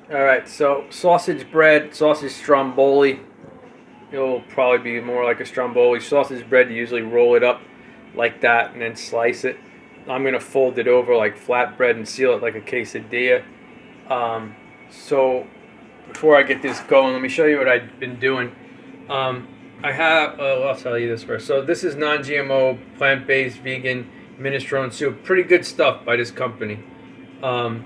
All right, so sausage bread, sausage stromboli. It'll probably be more like a stromboli. Sausage bread, you usually roll it up like that and then slice it. I'm gonna fold it over like flatbread and seal it like a quesadilla. Um, so before I get this going, let me show you what I've been doing. I have, I'll tell you this first. So this is non-GMO, plant-based, vegan minestrone soup. Pretty good stuff by this company. Um,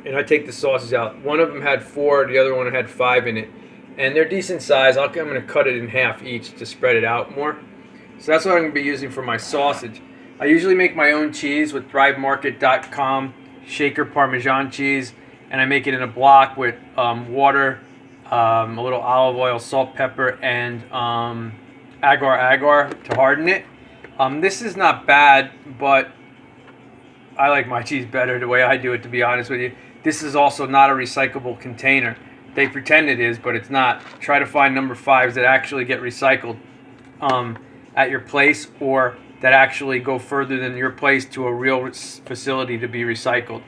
and I take the sauces out. One of them had 4, the other one had 5 in it. And they're decent size. I'm going to cut it in half each to spread it out more. So that's what I'm going to be using for my sausage. I usually make my own cheese with thrivemarket.com, shaker Parmesan cheese, and I make it in a block with water, a little olive oil, salt, pepper, and agar-agar to harden it. This is not bad, but I like my cheese better the way I do it, to be honest with you. This is also not a recyclable container. They pretend it is, but it's not. Try to find number 5s that actually get recycled at your place, or that actually go further than your place to a real facility to be recycled.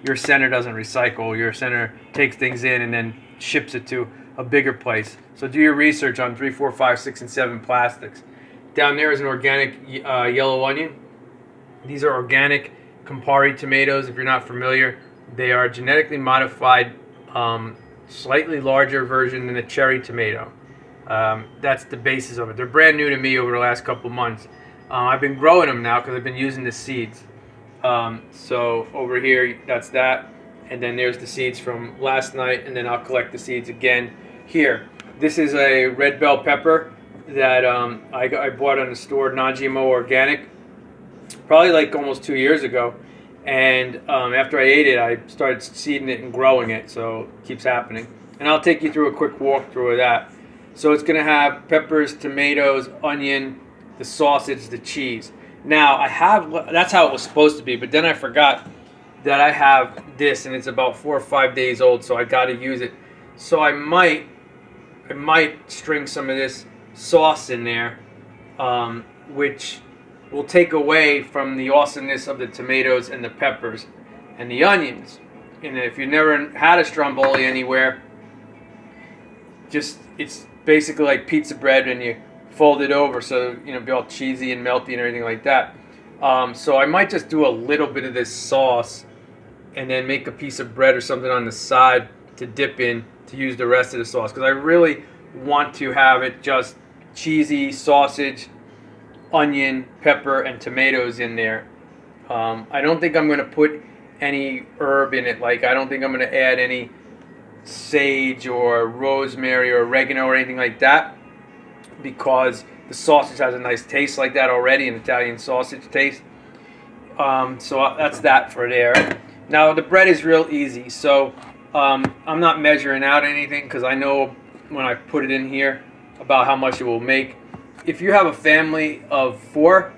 Your center doesn't recycle. Your center takes things in and then ships it to a bigger place. So do your research on 3, 4, 5, 6, and 7 plastics. Down there is an organic yellow onion. These are organic Campari tomatoes. If you're not familiar, they are genetically modified, slightly larger version than a cherry tomato. That's the basis of it. They're brand new to me over the last couple months. I've been growing them now because I've been using the seeds. So over here, that's that. And then there's the seeds from last night, and then I'll collect the seeds again here. This is a red bell pepper that I bought on the store, non-GMO organic, probably like almost 2 years ago. And after I ate it, I started seeding it and growing it, so it keeps happening. And I'll take you through a quick walkthrough of that. So it's going to have peppers, tomatoes, onion, the sausage, the cheese. Now, that's how it was supposed to be, but then I forgot that I have this, and it's about 4 or 5 days old, so I got to use it. So I might string some of this sauce in there, which will take away from the awesomeness of the tomatoes and the peppers and the onions. And if you've never had a stromboli anywhere, it's basically like pizza bread, and you fold it over so be all cheesy and melty and everything like that. So I might just do a little bit of this sauce and then make a piece of bread or something on the side to dip in to use the rest of the sauce, because I really want to have it just cheesy, sausage, onion, pepper, and tomatoes in there. I don't think I'm going to put any herb in it. Like, I don't think I'm going to add any sage or rosemary or oregano or anything like that, because the sausage has a nice taste like that already, an Italian sausage taste. So that's that for there. Now the bread is real easy. So I'm not measuring out anything, because I know when I put it in here about how much it will make. If you have a family of 4,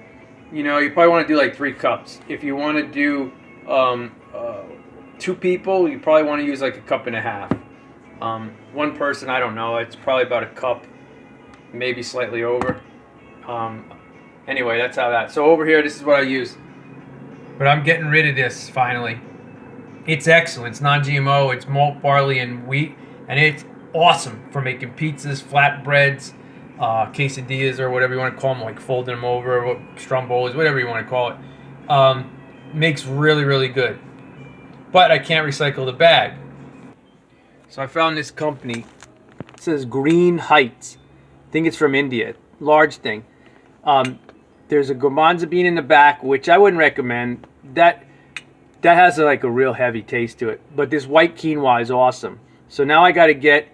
you probably want to do like 3 cups. If you want to do 2 people, you probably want to use like a cup and a half. One person, I don't know. It's probably about a cup, maybe slightly over. Anyway, that's how that. So over here, this is what I use. But I'm getting rid of this finally. It's excellent. It's non-GMO. It's malt, barley, and wheat, and it's awesome for making pizzas, flatbreads, quesadillas, or whatever you want to call them, like folding them over, strombolis, whatever you want to call it. Makes really, really good. But I can't recycle the bag. So I found this company. It says Green Heights. I think it's from India. Large thing. There's a garbanzo bean in the back, which I wouldn't recommend. That has a real heavy taste to it. But this white quinoa is awesome. So now I got to get,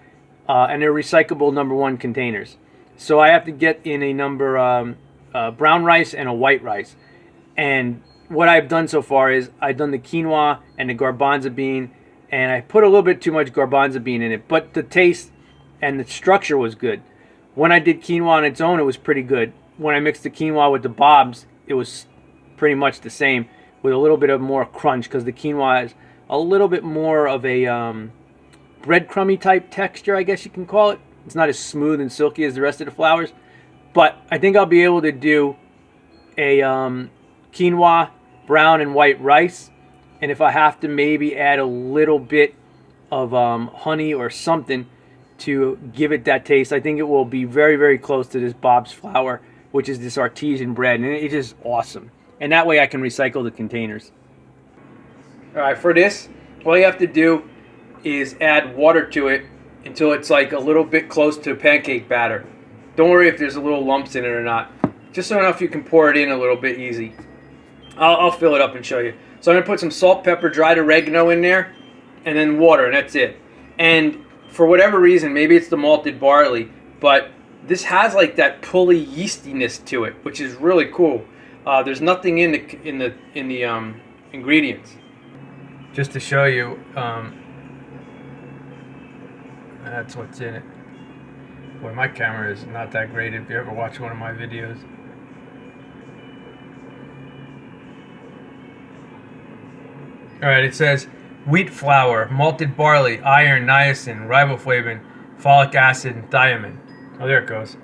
and they're recyclable #1 containers. So I have to get in a number brown rice and a white rice. And what I've done so far is I've done the quinoa and the garbanzo bean, and I put a little bit too much garbanzo bean in it, but the taste and the structure was good. When I did quinoa on its own, it was pretty good. When I mixed the quinoa with the bobs, it was pretty much the same, with a little bit of more crunch, because the quinoa is a little bit more of a breadcrumby type texture, I guess you can call it. It's not as smooth and silky as the rest of the flours. But I think I'll be able to do a quinoa, brown and white rice. And if I have to, maybe add a little bit of honey or something to give it that taste. I think it will be very, very close to this Bob's flour, which is this artesian bread, and it is awesome. And that way I can recycle the containers. All right, for this, all you have to do is add water to it until it's like a little bit close to pancake batter. Don't worry if there's a little lumps in it or not. Just so enough you can pour it in a little bit easy. I'll fill it up and show you. So I'm going to put some salt, pepper, dried oregano in there, and then water, and that's it. And for whatever reason, maybe it's the malted barley, but this has like that pulley yeastiness to it, which is really cool. There's nothing in the ingredients. Just to show you, that's what's in it. Boy, my camera is not that great if you ever watch one of my videos. Alright, it says wheat flour, malted barley, iron, niacin, riboflavin, folic acid, and thiamine. Oh, there it goes.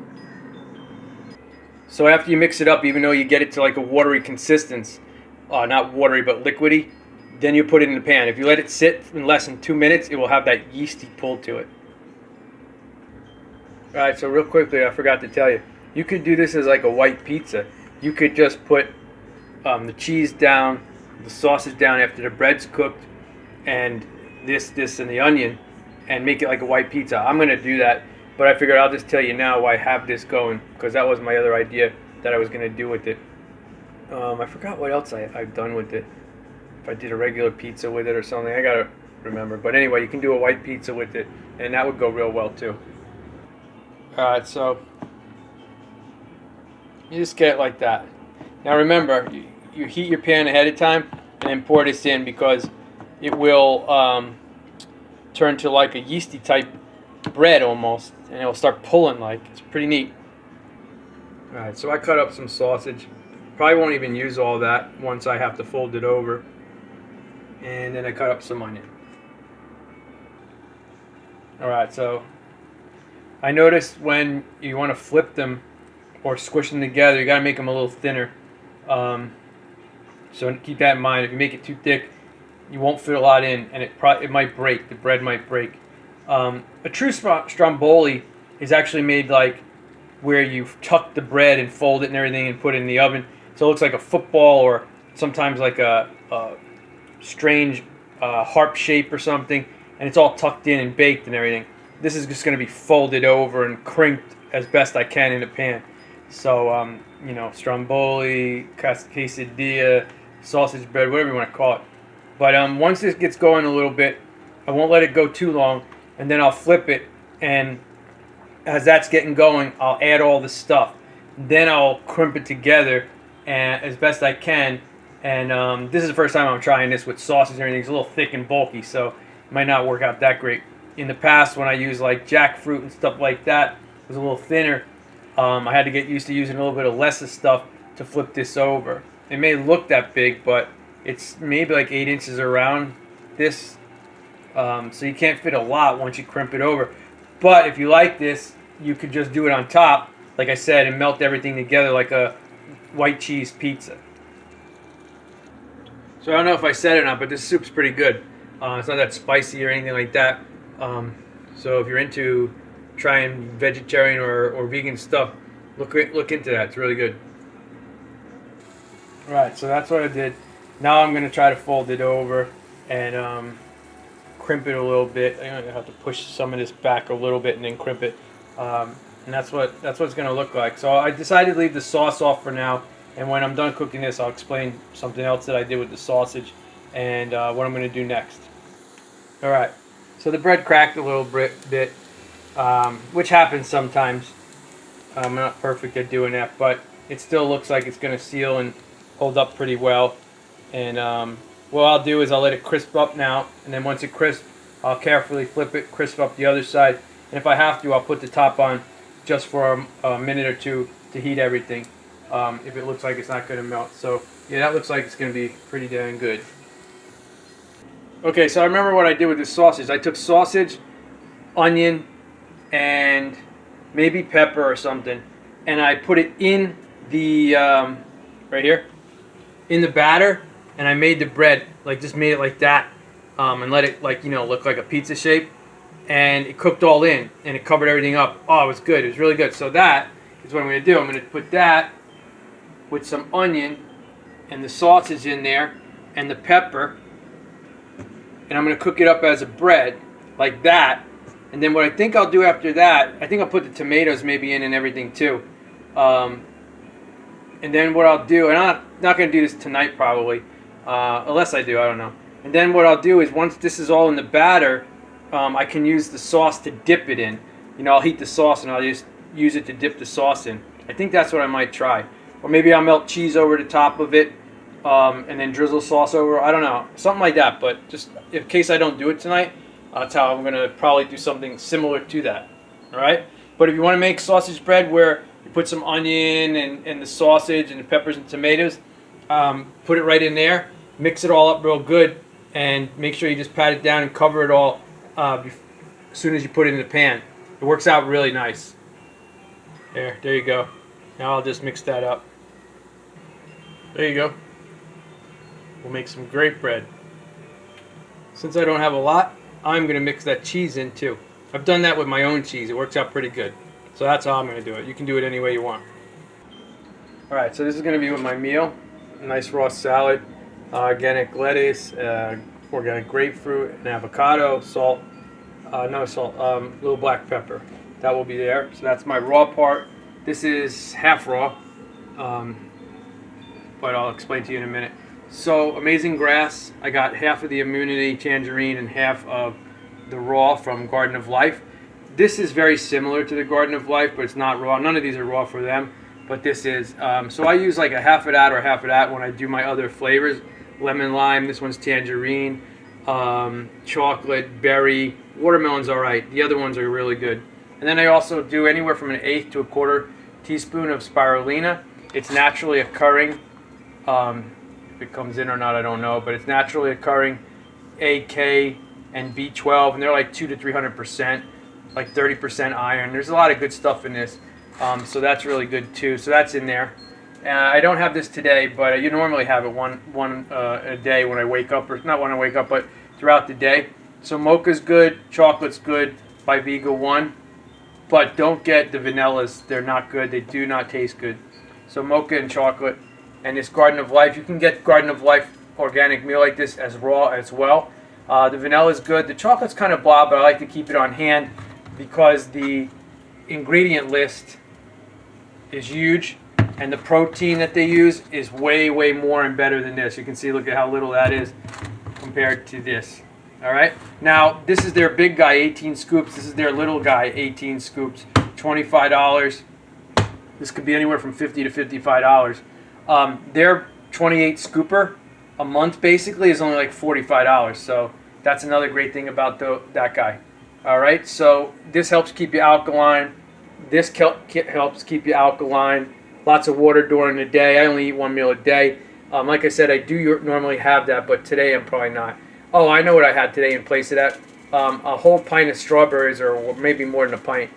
So after you mix it up, even though you get it to like a watery consistence, not watery but liquidy, then you put it in the pan. If you let it sit in less than 2 minutes, it will have that yeasty pull to it. Alright, so real quickly, I forgot to tell you, you could do this as like a white pizza. You could just put the cheese down, the sausage down after the bread's cooked, and this, and the onion, and make it like a white pizza. I'm going to do that, but I figured I'll just tell you now why I have this going, because that was my other idea that I was going to do with it. I forgot what else I've done with it. If I did a regular pizza with it or something, I got to remember. But anyway, you can do a white pizza with it, and that would go real well too. Alright, so you just get it like that. Now remember, you heat your pan ahead of time and then pour this in, because it will turn to like a yeasty type bread almost, and it will start pulling like. It's pretty neat. Alright, so I cut up some sausage. Probably won't even use all that once I have to fold it over. And then I cut up some onion. Alright, so I noticed when you want to flip them or squish them together, you got to make them a little thinner. So keep that in mind. If you make it too thick, you won't fit a lot in, and it might break. The bread might break. A true Stromboli is actually made like where you tuck the bread and fold it and everything and put it in the oven. So it looks like a football, or sometimes like a strange harp shape or something, and it's all tucked in and baked and everything. This is just going to be folded over and crimped as best I can in the pan. So, you know, Stromboli, quesadilla, sausage bread, whatever you want to call it. But once this gets going a little bit, I won't let it go too long, and then I'll flip it, and as that's getting going, I'll add all the stuff. Then I'll crimp it together and as best I can. And this is the first time I'm trying this with sausage and everything. It's a little thick and bulky, so it might not work out that great. In the past, when I used like jackfruit and stuff like that, it was a little thinner. I had to get used to using a little bit of less of stuff to flip this over. It may look that big, but it's maybe like 8 inches around this. So you can't fit a lot once you crimp it over. But if you like this, you could just do it on top, like I said, and melt everything together like a white cheese pizza. So I don't know if I said it or not, but this soup's pretty good. It's not that spicy or anything like that. So if you're into trying vegetarian or vegan stuff, look into that. It's really good. Alright, so that's what I did. Now I'm going to try to fold it over and crimp it a little bit. I'm going to have to push some of this back a little bit and then crimp it. And that's what it's going to look like. So I decided to leave the sauce off for now. And when I'm done cooking this, I'll explain something else that I did with the sausage and what I'm going to do next. Alright, so the bread cracked a little bit, which happens sometimes. I'm not perfect at doing that, but it still looks like it's going to seal and hold up pretty well. And what I'll do is I'll let it crisp up now, and then once it crisps, I'll carefully flip it, crisp up the other side. And if I have to, I'll put the top on just for a minute or two to heat everything. If it looks like it's not going to melt. So yeah, that looks like it's going to be pretty damn good. Okay, so I remember what I did with this sausage. I took sausage, onion, and maybe pepper or something, and I put it in the right here in the batter, and I made the bread, like just made it like that, and let it look like a pizza shape, and it cooked all in and it covered everything up. Oh, it was good. It was really good. So that is what I'm going to do. I'm going to put that with some onion and the sausage in there and the pepper, and I'm going to cook it up as a bread like that. And then what I think I'll do after that, I think I'll put the tomatoes maybe in and everything too. And then what I'll do, and I'm not going to do this tonight probably, unless I do, I don't know. And then what I'll do is once this is all in the batter, I can use the sauce to dip it in. I'll heat the sauce and I'll just use it to dip the sauce in. I think that's what I might try. Or maybe I'll melt cheese over the top of it and then drizzle sauce over. I don't know. Something like that. But just in case I don't do it tonight, that's how I'm going to probably do something similar to that. All right? But if you want to make sausage bread where you put some onion and the sausage and the peppers and tomatoes, put it right in there, mix it all up real good, and make sure you just pat it down and cover it all as soon as you put it in the pan. It works out really nice. There you go. Now I'll just mix that up. There you go. We'll make some great bread. Since I don't have a lot, I'm going to mix that cheese in too. I've done that with my own cheese. It works out pretty good. So that's how I'm going to do it. You can do it any way you want. Alright, so this is going to be with my meal. A nice raw salad, organic lettuce, organic grapefruit, and avocado, salt, little black pepper. That will be there. So that's my raw part. This is half raw, but I'll explain to you in a minute. So Amazing Grass, I got half of the Immunity Tangerine and half of the raw from Garden of Life. This is very similar to the Garden of Life, but it's not raw. None of these are raw for them, but this is. So I use like a half of that or half of that when I do my other flavors. Lemon lime, this one's tangerine, chocolate, berry, watermelon's all right. The other ones are really good. And then I also do anywhere from 1/8 to 1/4 teaspoon of spirulina. It's naturally occurring. If it comes in or not, I don't know, but it's naturally occurring A, K, and B12, and they're like 200 to 300%, like 30% iron. There's a lot of good stuff in this, so that's really good too. So that's in there. I don't have this today, but you normally have it one a day when I wake up, or not when I wake up, but throughout the day. So mocha's good, chocolate's good by Vega 1, but don't get the vanillas. They're not good. They do not taste good. So mocha and chocolate. And this Garden of Life, you can get Garden of Life organic meal like this as raw as well. The vanilla is good. The chocolate's kind of blah, but I like to keep it on hand because the ingredient list is huge, and the protein that they use is way, way more and better than this. You can see, look at how little that is compared to this. All right. Now, this is their big guy, 18 scoops. This is their little guy, 18 scoops, $25. This could be anywhere from $50 to $55. Their 28 scooper a month basically is only like $45. So that's another great thing about that guy. All right. So this helps keep you alkaline. This helps keep you alkaline. Lots of water during the day. I only eat one meal a day. Like I said, I do normally have that, but today I'm probably not. Oh, I know what I had today in place of that. A whole pint of strawberries, or maybe more than a pint.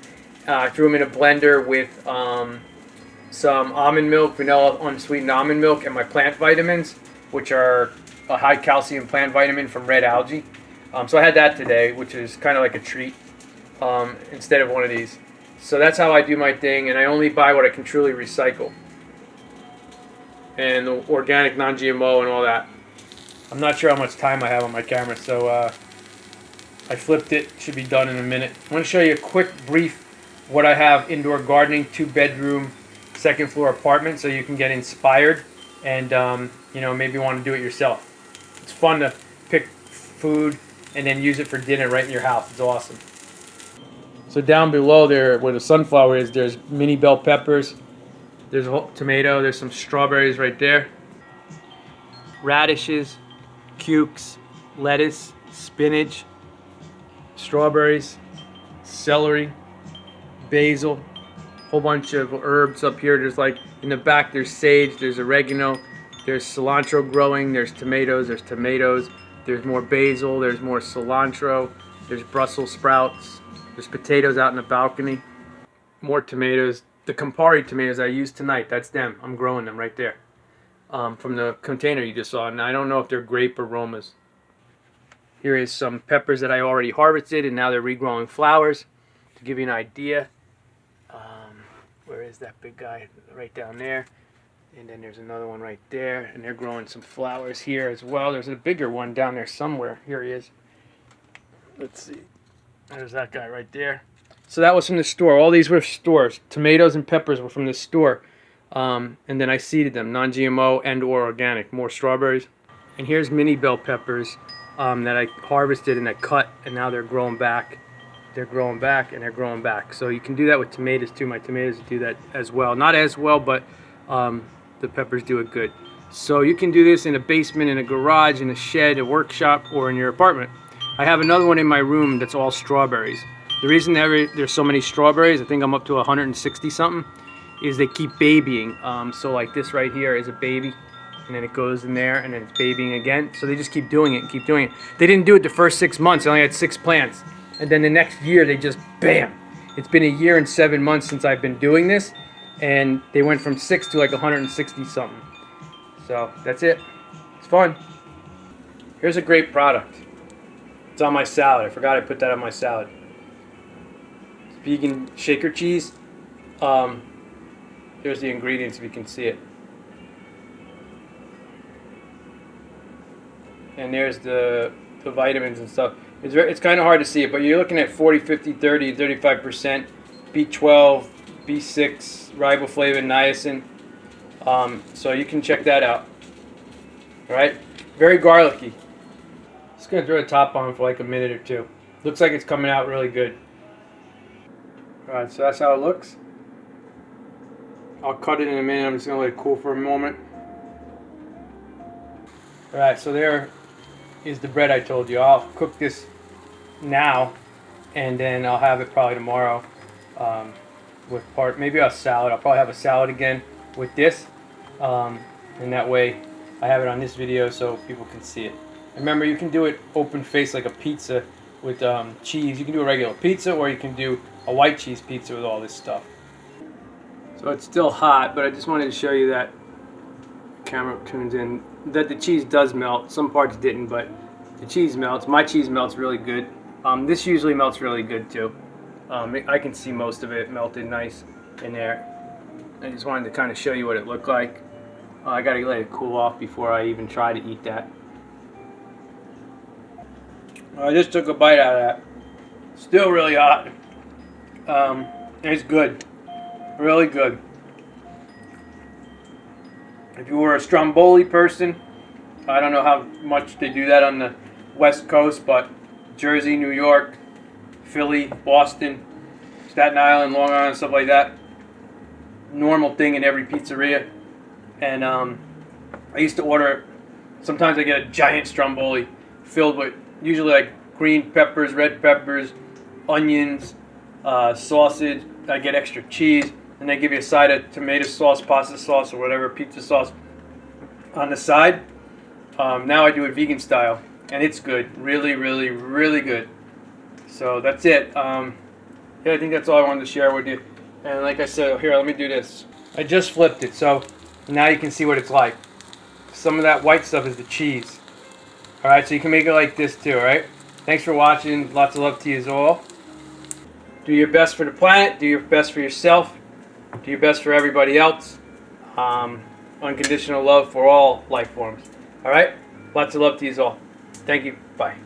I threw them in a blender with some almond milk, vanilla unsweetened almond milk, and my plant vitamins, which are a high calcium plant vitamin from red algae. So I had that today, which is kind of like a treat instead of one of these. So that's how I do my thing, and I only buy what I can truly recycle. And the organic, non-GMO, and all that. I'm not sure how much time I have on my camera, so I flipped it. Should be done in a minute. I want to show you a quick brief what I have indoor gardening, 2-bedroom, second floor apartment, so you can get inspired and maybe want to do it yourself. It's fun to pick food and then use it for dinner right in your house. It's awesome. So down below there, where the sunflower is, there's mini bell peppers. There's a whole tomato. There's some strawberries right there. Radishes, cukes, lettuce, spinach, strawberries, celery, basil, whole bunch of herbs up here. There's like in the back there's sage, there's oregano, there's cilantro growing, there's tomatoes, there's more basil, there's more cilantro, there's Brussels sprouts, there's potatoes out in the balcony, more tomatoes. The Campari tomatoes I used tonight, that's them. I'm growing them right there. From the container you just saw. And I don't know if they're grape or Romas. Here is some peppers that I already harvested, and now they're regrowing flowers. To give you an idea, where is that big guy? Right down there. And then there's another one right there, and they're growing some flowers here as well. There's a bigger one down there somewhere. Here he is. Let's see. There's that guy right there. So that was from the store. All these were stores. Tomatoes and peppers were from the store. And then I seeded them, non-GMO and or organic. More strawberries. And here's mini bell peppers that I harvested and I cut, and now they're growing back. They're growing back and they're growing back. So you can do that with tomatoes too. My tomatoes do that as well. Not as well, but the peppers do it good. So you can do this in a basement, in a garage, in a shed, a workshop, or in your apartment. I have another one in my room that's all strawberries. The reason there's so many strawberries, I think I'm up to 160 something, is they keep babying. So like this right here is a baby, and then it goes in there, and then it's babying again. So they just keep doing it and keep doing it. They didn't do it the first 6 months. They only had 6 plants. And then the next year they just, bam. It's been a year and 7 months since I've been doing this, and they went from 6 to like 160 something. So that's it. It's fun. Here's a great product. It's on my salad. I forgot I put that on my salad. It's vegan shaker cheese. Here's the ingredients if you can see it. And there's the vitamins and stuff. It's kind of hard to see it, but you're looking at 40, 50, 30, 35% B12, B6, riboflavin, niacin. So you can check that out. All right, very garlicky. Just gonna throw the top on for like a minute or two. Looks like it's coming out really good. All right, so that's how it looks. I'll cut it in a minute. I'm just gonna let it cool for a moment. All right, so there is the bread I told you. I'll cook this now, and then I'll have it probably tomorrow with maybe a salad. I'll probably have a salad again with this, and that way I have it on this video so people can see it. Remember, you can do it open face like a pizza with cheese. You can do a regular pizza, or you can do a white cheese pizza with all this stuff. So it's still hot, but I just wanted to show you that camera tunes in that the cheese does melt. Some parts didn't, but the cheese melts. My cheese melts really good. This usually melts really good too. I can see most of it melted nice in there. I just wanted to kind of show you what it looked like. I gotta let it cool off before I even try to eat that. I just took a bite out of that. Still really hot. It's good. Really good. If you were a Stromboli person, I don't know how much they do that on the West Coast, but Jersey, New York, Philly, Boston, Staten Island, Long Island, stuff like that. Normal thing in every pizzeria. And I used to order, sometimes I get a giant Stromboli filled with usually like green peppers, red peppers, onions, sausage. I get extra cheese, and they give you a side of tomato sauce, pasta sauce, or whatever, pizza sauce on the side. Now I do it vegan style, and it's good. Really, really, really good. So that's it. Yeah, I think that's all I wanted to share with you. And like I said, here, let me do this. I just flipped it, so now you can see what it's like. Some of that white stuff is the cheese. Alright, so you can make it like this too, alright? Thanks for watching. Lots of love to you all. Do your best for the planet. Do your best for yourself. Do your best for everybody else. Unconditional love for all life forms. Alright? Lots of love to you all. Thank you. Bye.